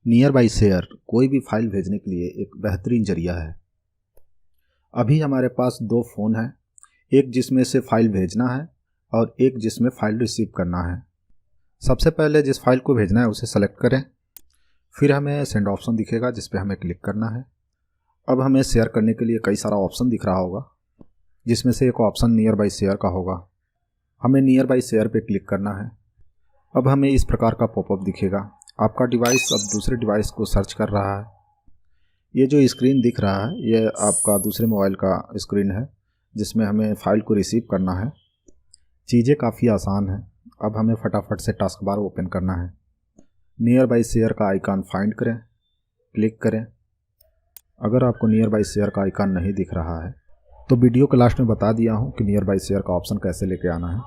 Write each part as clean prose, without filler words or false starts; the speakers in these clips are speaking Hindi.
नियर बाई शेयर कोई भी फाइल भेजने के लिए एक बेहतरीन जरिया है। अभी हमारे पास दो फ़ोन हैं, एक जिसमें से फ़ाइल भेजना है और एक जिसमें फ़ाइल रिसीव करना है। सबसे पहले जिस फाइल को भेजना है उसे सेलेक्ट करें, फिर हमें सेंड ऑप्शन दिखेगा जिस पे हमें क्लिक करना है। अब हमें शेयर करने के लिए कई सारा ऑप्शन दिख रहा होगा, जिसमें से एक ऑप्शन नियर बाई शेयर का होगा। हमें नियर बाई शेयर पे क्लिक करना है। अब हमें इस प्रकार का पॉपअप दिखेगा। आपका डिवाइस अब दूसरे डिवाइस को सर्च कर रहा है। ये जो स्क्रीन दिख रहा है ये आपका दूसरे मोबाइल का स्क्रीन है, जिसमें हमें फ़ाइल को रिसीव करना है। चीज़ें काफ़ी आसान हैं। अब हमें फटाफट से टास्क बार ओपन करना है। नियर बाई शेयर का आइकन फाइंड करें, क्लिक करें। अगर आपको नियर बाई शेयर का आइकन नहीं दिख रहा है तो वीडियो के लास्ट में बता दिया हूँ कि नियर बाई शेयर का ऑप्शन कैसे लेके आना है।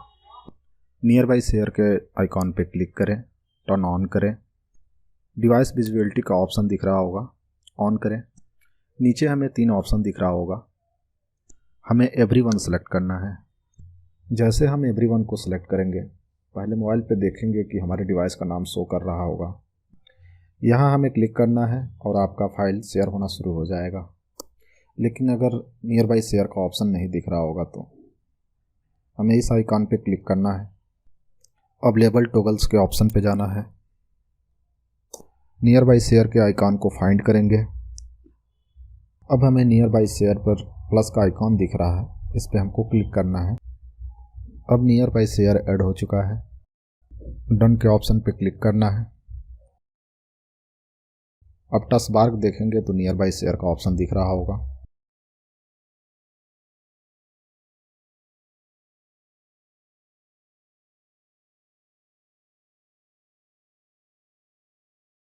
नियर बाई शेयर के आइकॉन पे क्लिक करें, टर्न ऑन करें। डिवाइस विजिबिलिटी का ऑप्शन दिख रहा होगा, ऑन करें। नीचे हमें 3 ऑप्शन दिख रहा होगा। हमें एवरीवन सेलेक्ट करना है। जैसे हम एवरीवन को सेलेक्ट करेंगे, पहले मोबाइल पे देखेंगे कि हमारे डिवाइस का नाम शो कर रहा होगा। यहाँ हमें क्लिक करना है और आपका फाइल शेयर होना शुरू हो जाएगा। लेकिन अगर नियर बाई शेयर का ऑप्शन नहीं दिख रहा होगा तो हमें इस आइकॉन पे क्लिक करना है। अवेलेबल टॉगल्स के ऑप्शन पे जाना है। नियर बाई शेयर के आइकॉन को फाइंड करेंगे। अब हमें नियर बाई शेयर पर प्लस का आइकॉन दिख रहा है, इस पे हमको क्लिक करना है। अब नियर बाई शेयर ऐड हो चुका है। डन के ऑप्शन पे क्लिक करना है। अब टास्क बार देखेंगे तो नियर बाई शेयर का ऑप्शन दिख रहा होगा।